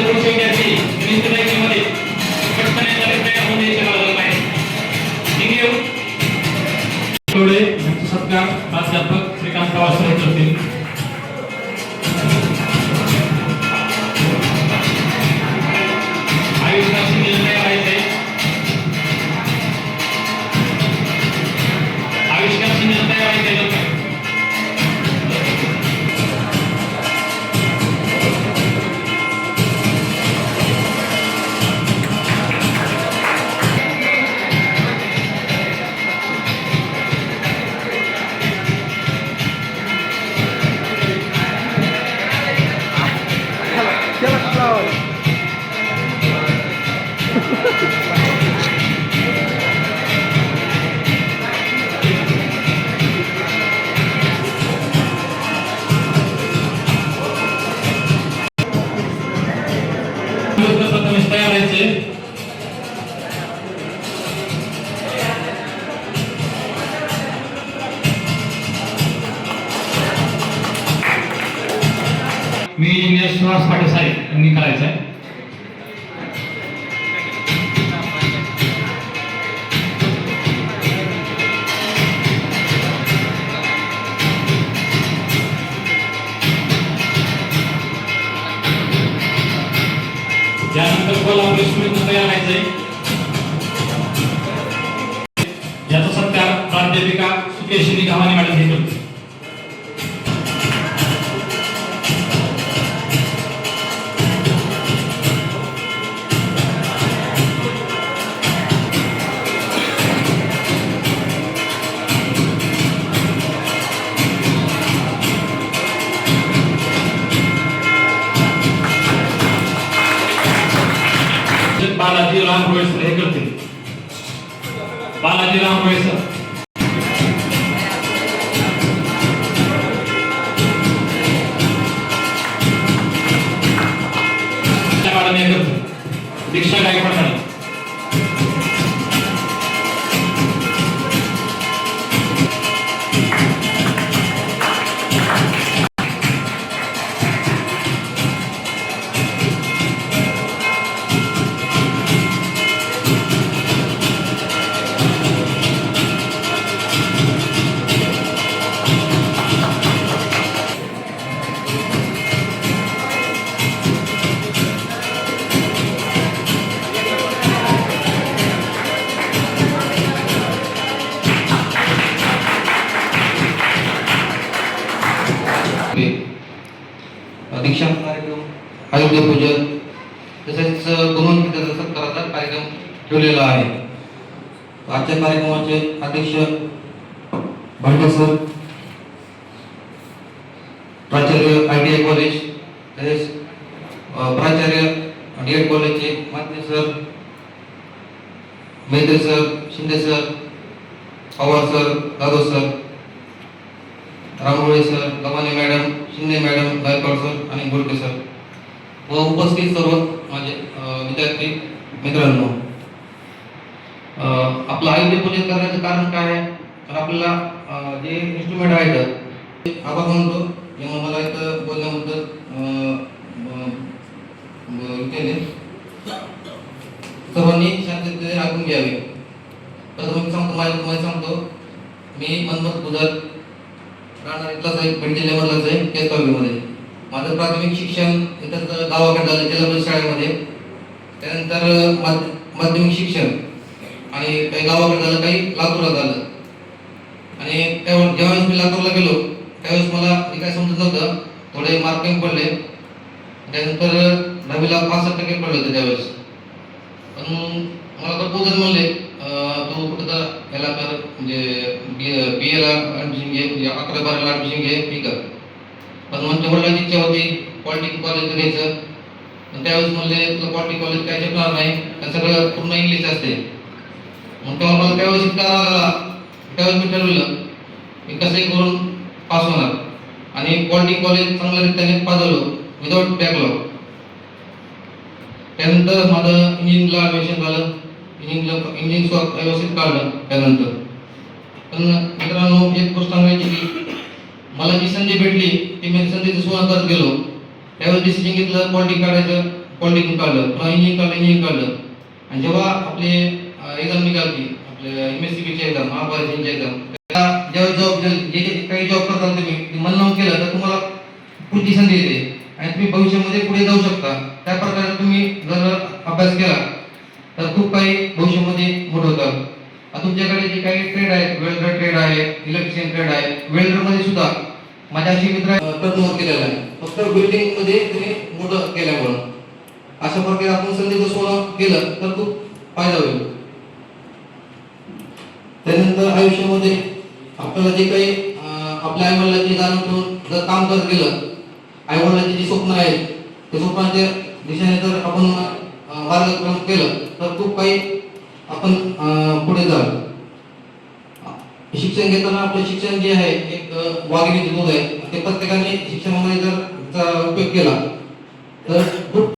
सर्व विद्यार्थी निष्ठेमध्ये पटकन तयार होऊन यायचे लागलं आहे. थोडे सत्कार प्राध्यापक श्रीकांत पवार सर करतील. प्रथमेश तयार व्हायचे. मी इंजिनियर सुहास पाटील साहेब यांनी करायचं आहे. यानंतर कोल्हापूर स्कूलमध्ये तयार व्हायचे. याचा सत्कार प्राध्यापिका सुकेशिनी गावाने मॅडम हे करते. बालाजी रामरोळे सर हे करतील. बालाजी रामरोळे सर. मॅडम हे करतील. दीक्षा गायकवाड मॅडम. दीक्षांत कार्यक्रम, आयुध पूजन तसेच गुणवंत सत्काराचा कार्यक्रम ठेवलेला आहे. आजच्या कार्यक्रमाचे अध्यक्ष भांडे सर, प्राचार्य ITI कॉलेज तसेच प्राचार्य DED कॉलेजचे मान्य sir, Maitri sir, Shinde sir, Pawar sir, Jadhav sir, Ramrole sir, Gavhane madam, Shinde madam, Gaikwad sir आणि गोडके सर व उपस्थित सर्व माझे विद्यार्थी मित्रांनो, आपलं आयुध पूजन करण्याचं कारण काय आहे? तर आपल्याला जे इन्स्ट्रुमेंट आहेत आभार म्हणतो जेव्हा मला इथं बोलण्याबद्दल केले. सर्वांनी शांततेने ऐकून घ्यावे. प्रथम मी सांगतो, माझ्या सांगतो, मी मनमत गुजर राहणार इथलाच आहे, पेठ जिल्ह्यामधलाच आहे, केसगावमध्ये. माझं प्राथमिक शिक्षण इथं गावाकडे झालं, जिल्हा परिषद शाळेमध्ये. त्यानंतर माध्यमिक शिक्षण आणि काही गावाकडे झालं, काही लातूरला झालं. आणि त्यावर ज्यावेळेस मी लातूरला गेलो त्यावेळेस मला काय समजत नव्हतं, थोडे मार्क कमी पडले. त्यानंतर 10वीला 65% पडले होते त्यावेळेस. पण मला भरपूर जण म्हणले तू कुठं तर याला कर, म्हणजे BA ला ॲडमिशन घे, म्हणजे 11-12ला ॲडमिशन घे, ठीक आहे. पण म्हणजे वडिलांची इच्छा होती पॉलिटेक्निक कॉलेज घ्यायचं. पण त्यावेळेस म्हणले तुला पॉलिटेक्निक कॉलेज काय शिकणार नाही, तर सगळं पूर्ण इंग्लिश असते. मग तेव्हा मला त्यावेळेस इतका राग आला. त्यावेळेस मी ठरवलं मी कसंही करून पास होणार आणि पॉलिटेक्निक कॉलेज चांगल्या रीतीने पास झालो विदाउट बॅकलॉग. त्यानंतर माझं इंजिनिअरिंगला ॲडमिशन झालं. इंजिनिअरिंग व्यवस्थित काढलं त्यानंतर. पण मित्रांनो, एक गोष्ट सांगायची की मला जी संधी भेटली ती मी संधीचं सुवास करत गेलो. त्यावेळेस डिसिजन घेतलं पॉलिटिक्स काढायचं. पॉलिटेक्निक काढलं, पुन्हा इंजिनिअरिंग काढलं आणि जेव्हा आपले एक्झाम निघाली आपल्या MSCBची एक्झाम, महापालिकेची एक्झाम, जेव्हा जॉब जे काही जॉब करताना तुम्ही मन लावून केलं तर तुम्हाला पुढची संधी येते आणि तुम्ही भविष्यामध्ये पुढे जाऊ शकता. त्या प्रकारे तुम्ही जर अभ्यास केला तर खूप काही भविष्यामध्ये मोठं होतं. तुमच्याकडे जे काही ट्रेड आहेत, वेल्डर ट्रेड आहे, इलेक्ट्रिशियन ट्रेड आहे, वेल्डर मध्ये सुद्धा माझ्या अशी मित्र टर्नओव्हर केलेला आहे, फक्त बिल्डिंग मध्ये तुम्ही मोठं केल्यामुळं. अशा प्रकारे आपण संधीचं सोनं केलं तर खूप फायदा होईल. त्यानंतर आयुष्यामध्ये आपल्याला जे काही आपल्या आईवडिलांची जाणून ठेवून जर काम करत गेलं, आईवडिलांची जी स्वप्न आहेत त्या स्वप्नाच्या दिशेने जर आपण मार्गक्रमण केलं तर खूप काही आपण पुढे जाऊ. शिक्षण घेताना आपलं शिक्षण जे आहे एक वाघिणीचे दूध आहे, ते प्रत्येकाने शिक्षणामध्ये जर उपयोग केला तर खूप